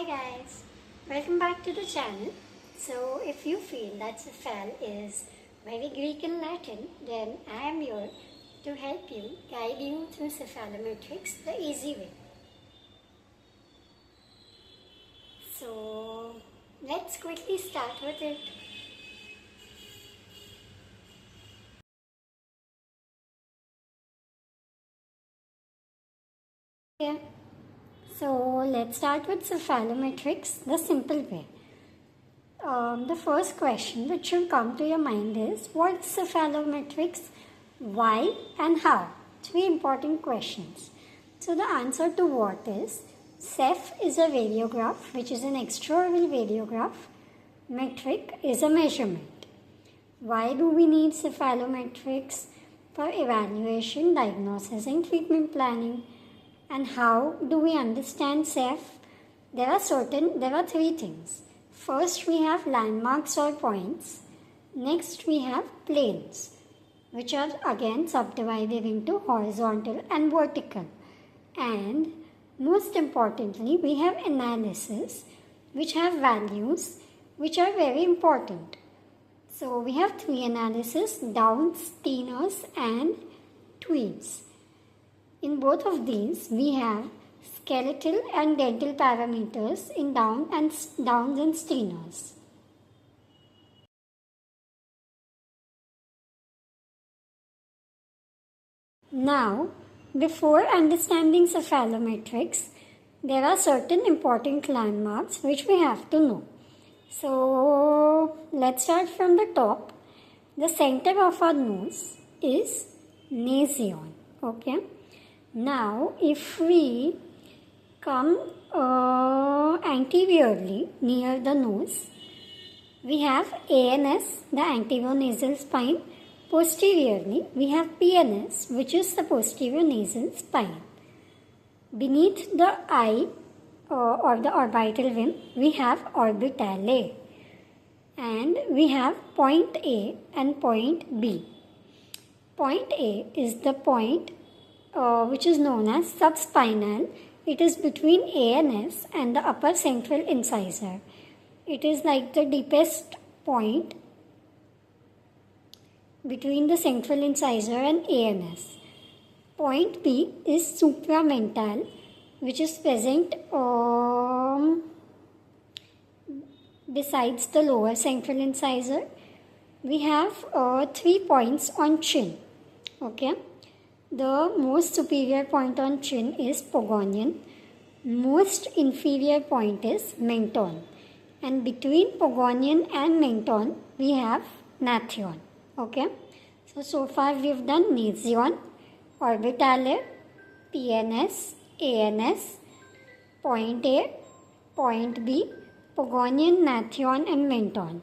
Hi guys, welcome back to the channel. So if you feel that cephal is very Greek and Latin, then I am here to help you, guide you through cephalometrics the easy way. So let's quickly start with it. Yeah. So let's start with cephalometrics the simple way. The first question which should come to your mind is, what is cephalometrics, why and how? Three important questions. So the answer to what is, ceph is a radiograph which is an extraoral radiograph. Metric is a measurement. Why do we need cephalometrics? For evaluation, diagnosis and treatment planning. And how do we understand ceph? There are three things. First, we have landmarks or points. Next, we have planes, which are again subdivided into horizontal and vertical. And most importantly, we have analysis, which have values, which are very important. So we have three analysis: Downs, Steiners and Tweeds. In both of these, we have skeletal and dental parameters in Downs and Steiners. Now, before understanding cephalometrics, there are certain important landmarks which we have to know. So, let's start from the top. The center of our nose is nasion. Okay. Now, if we come anteriorly near the nose, we have ANS, the anterior nasal spine. Posteriorly, we have PNS, which is the posterior nasal spine. Beneath the eye or the orbital rim, we have orbitale. And we have point A and point B. Point A is the point which is known as subspinal. It is between ANS and the upper central incisor. It is like the deepest point between the central incisor and ANS. Point B is supramental, which is present besides the lower central incisor. We have 3 points on chin. Okay. The most superior point on chin is Pogonian. Most inferior point is Menton. And between Pogonian and Menton, we have Gnathion. Okay. So far we have done nasion, orbitale, PNS, ANS, point A, point B, Pogonian, Gnathion and Menton.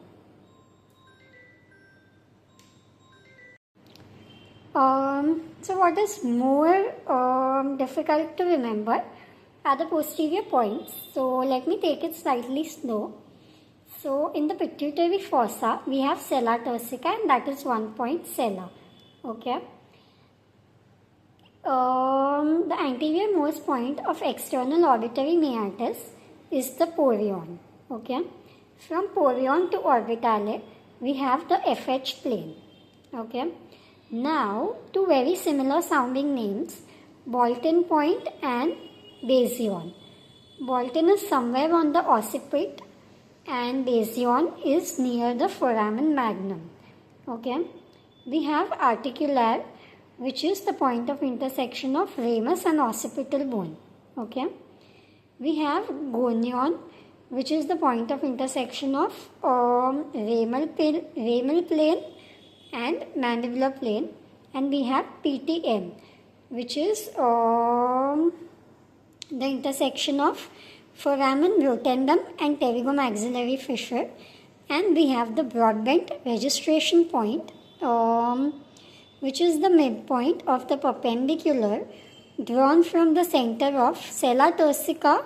So what is more difficult to remember are the posterior points. So let me take it slightly slow. So in the pituitary fossa, we have sella turcica, and that is 1 point sella. Okay. The anterior most point of external auditory meatus is the porion. Okay. From porion to orbitale, we have the FH plane. Okay. Now, two very similar sounding names, Bolton point and basion. Bolton is somewhere on the occiput and basion is near the foramen magnum. Okay. We have articular, which is the point of intersection of ramus and occipital bone. Okay. We have gonion, which is the point of intersection of ramal plane and mandibular plane, and we have PTM, which is the intersection of foramen rotundum and pterygomaxillary fissure, and we have the Broadbent registration point, which is the midpoint of the perpendicular drawn from the center of sella turcica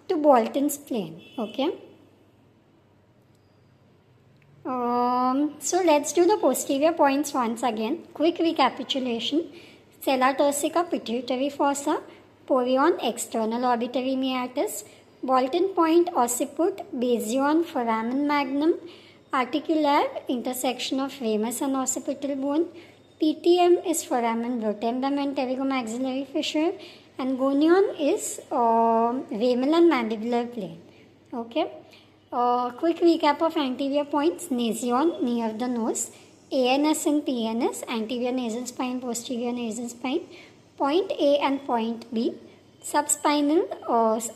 to Bolton's plane. Okay. So let's do the posterior points once again. Quick recapitulation. Sella turcica, pituitary fossa. Porion, external auditory meatus. Bolton point, occiput, basion, foramen magnum, articular, intersection of ramus and occipital bone. PTM is foramen rotundum and pterygomaxillary fissure, and gonion is ramal and mandibular plane. Okay. Quick recap of anterior points: nasion, near the nose; ANS and PNS, anterior nasal spine, posterior nasal spine; point A and point B, subspinal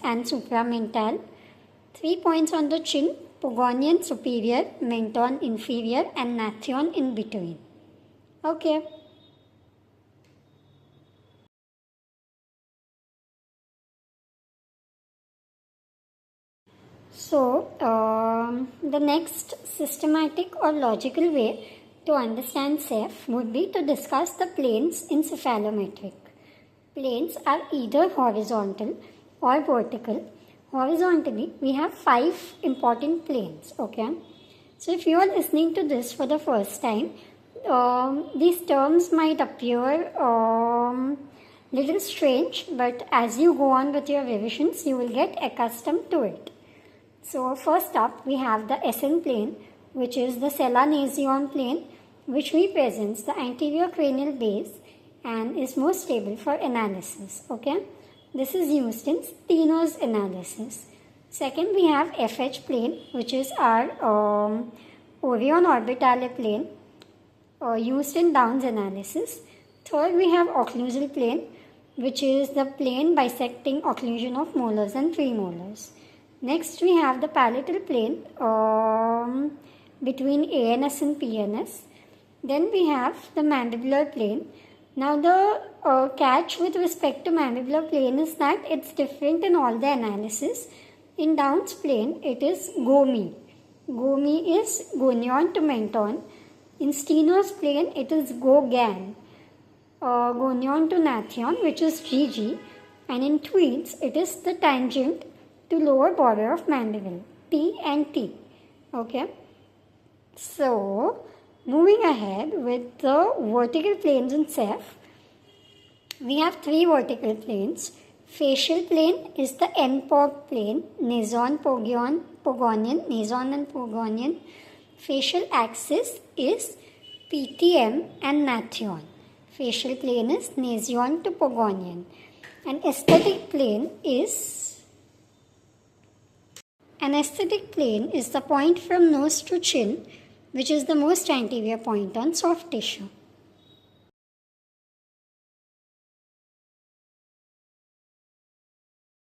and supramental; 3 points on the chin: Pogonian superior, menton inferior, and nathion in between. Okay. So, the next systematic or logical way to understand Ceph would be to discuss the planes in cephalometric. Planes are either horizontal or vertical. Horizontally, we have 5 important planes. Okay. So, if you are listening to this for the first time, these terms might appear little strange, but as you go on with your revisions, you will get accustomed to it. So first up, we have the SN plane, which is the sella-nasion plane, which represents the anterior cranial base and is most stable for analysis. Okay, this is used in Steno's analysis. Second, we have FH plane, which is our Orion orbitale plane, used in Downs analysis. Third, we have occlusal plane, which is the plane bisecting occlusion of molars and premolars. Next, we have the palatal plane between ANS and PNS. Then we have the mandibular plane. Now, the catch with respect to mandibular plane is that it's different in all the analysis. In Downs plane, it is GOMI. GOMI is gonion to menton. In Steno's plane, it is GOGAN. Gonion to nathion, which is GG. And in Tweeds, it is the tangent to lower border of mandible, T and T. Okay. So, moving ahead with the vertical planes in Ceph, we have 3 vertical planes. Facial plane is the NPOG plane, nason, pogonian, nason and pogonian. Facial axis is PTM and nathion. Facial plane is nasion to pogonian. And aesthetic plane is the point from nose to chin, which is the most anterior point on soft tissue.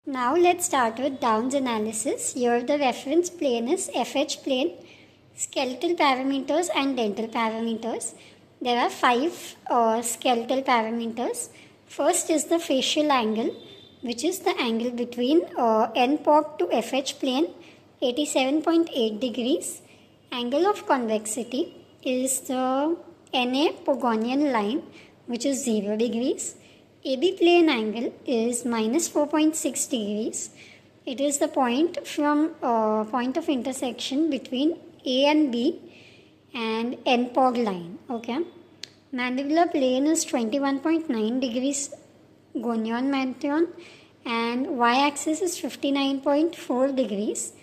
Now let's start with Downs analysis. Here the reference plane is FH plane, skeletal parameters and dental parameters. There are 5 skeletal parameters. First is the facial angle, which is the angle between NPOG to FH plane, 87.8 degrees. Angle of convexity is the NA Pogonian line, which is 0 degrees. AB plane angle is minus 4.6 degrees. It is the point from point of intersection between A and B and NPOG line. Okay. Mandibular plane is 21.9 degrees gonion menton, and y-axis is 59.4 degrees.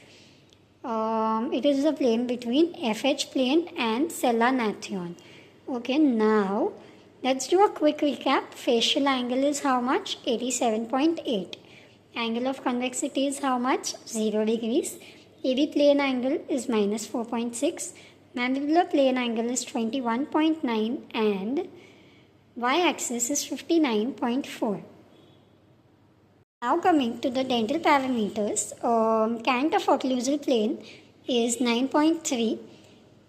It is the plane between FH plane and sella nathion. Okay, now let's do a quick recap. Facial angle is how much? 87.8. Angle of convexity is how much? 0 degrees. AB plane angle is minus 4.6. Mandibular plane angle is 21.9 and y-axis is 59.4. Now coming to the dental parameters, cant of occlusal plane is 9.3.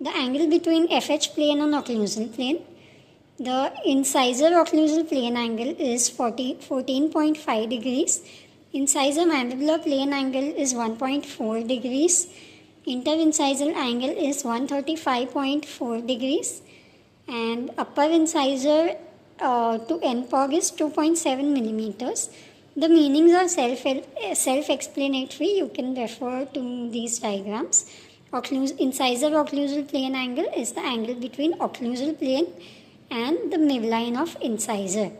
The angle between FH plane and occlusal plane. The incisor occlusal plane angle is 14.5 degrees. Incisor mandibular plane angle is 1.4 degrees. Interincisal angle is 135.4 degrees. And upper incisor to NPOG is 2.7 millimeters. The meanings are self-explanatory. You can refer to these diagrams. Incisor occlusal plane angle is the angle between occlusal plane and the midline of incisor.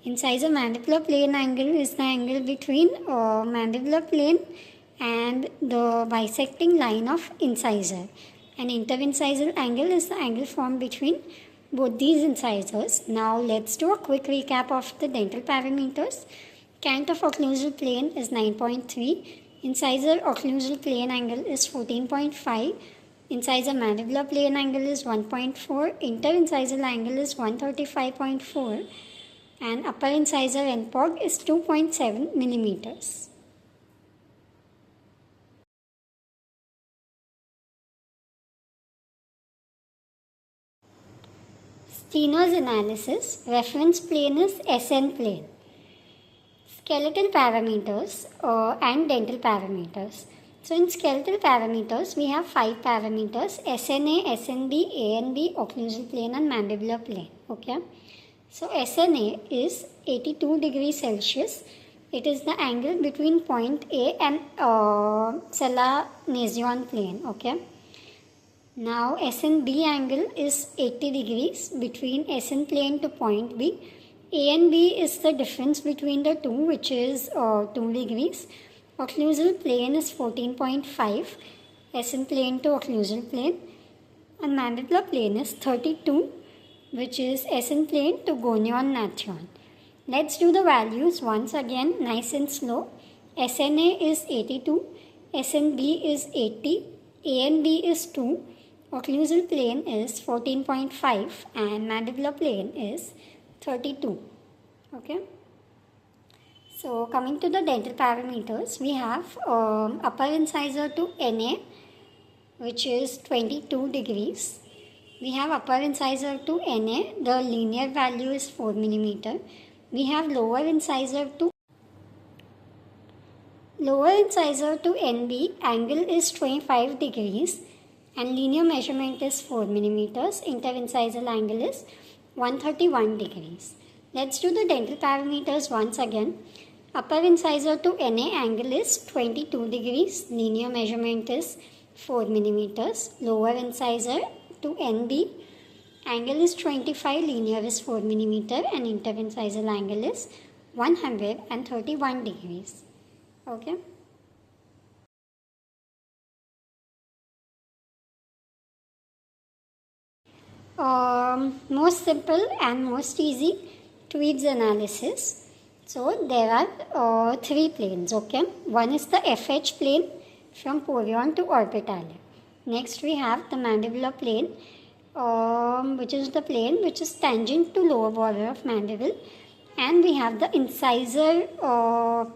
Incisor mandibular plane angle is the angle between mandibular plane and the bisecting line of incisor. An interincisal angle is the angle formed between both these incisors. Now let's do a quick recap of the dental parameters. Cant of occlusal plane is 9.3. Incisor occlusal plane angle is 14.5. Incisor mandibular plane angle is 1.4. Interincisal angle is 135.4. And upper incisor NPOG is 2.7 millimeters. Steiner's analysis. Reference plane is SN plane. Skeletal parameters and dental parameters. So in skeletal parameters, we have 5 parameters: SNA, SNB, ANB, occlusal plane and mandibular plane. Okay. So SNA is 82 degrees Celsius. It is the angle between point A and sella-nasion plane. Okay. Now SNB angle is 80 degrees between SN plane to point B. A and B is the difference between the two, which is 2 degrees. Occlusal plane is 14.5, SN plane to occlusal plane, and mandibular plane is 32, which is SN plane to gonion natron. Let's do the values once again, nice and slow. SNA is 82, SNB is 80, ANB is 2, occlusal plane is 14.5, and mandibular plane is 32. Okay. So coming to the dental parameters, we have upper incisor to NA, which is 22 degrees. We have upper incisor to NA, the linear value is 4 millimeter. We have lower incisor to NB, angle is 25 degrees and linear measurement is 4 millimeters. Interincisal angle is 131 degrees. Let's do the dental parameters once again. Upper incisor to NA angle is 22 degrees, linear measurement is 4 millimeters. Lower incisor to NB, angle is 25, linear is 4 millimeter, and interincisal angle is 131 degrees. Okay. Most simple and most easy Tweed's analysis. So there are 3 planes, okay. One is the FH plane from fovea to orbitalia. Next we have the mandibular plane, which is the plane which is tangent to lower border of mandible, and we have the incisor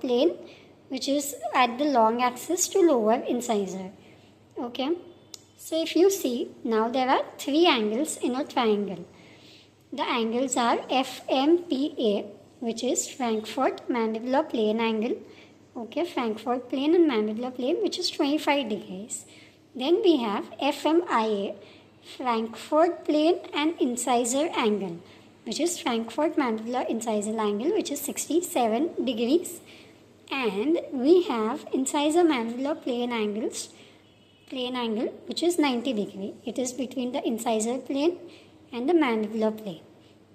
plane, which is at the long axis to lower incisor. Okay. So if you see, now there are 3 angles in a triangle. The angles are FMPA, which is Frankfurt mandibular plane angle. Okay, Frankfurt plane and mandibular plane, which is 25 degrees. Then we have FMIA, Frankfurt plane and incisor angle, which is Frankfurt mandibular incisor angle, which is 67 degrees. And we have incisor mandibular plane angle, which is 90 degree. It is between the incisor plane and the mandibular plane.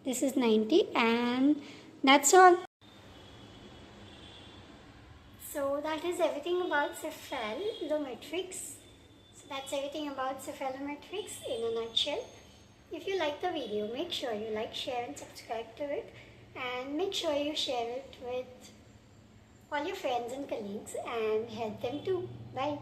This is 90, and that's all. So that is everything about cephalometrics. So that's everything about cephalometrics in a nutshell. If you like the video, make sure you like, share and subscribe to it, and make sure you share it with all your friends and colleagues and help them too. Bye.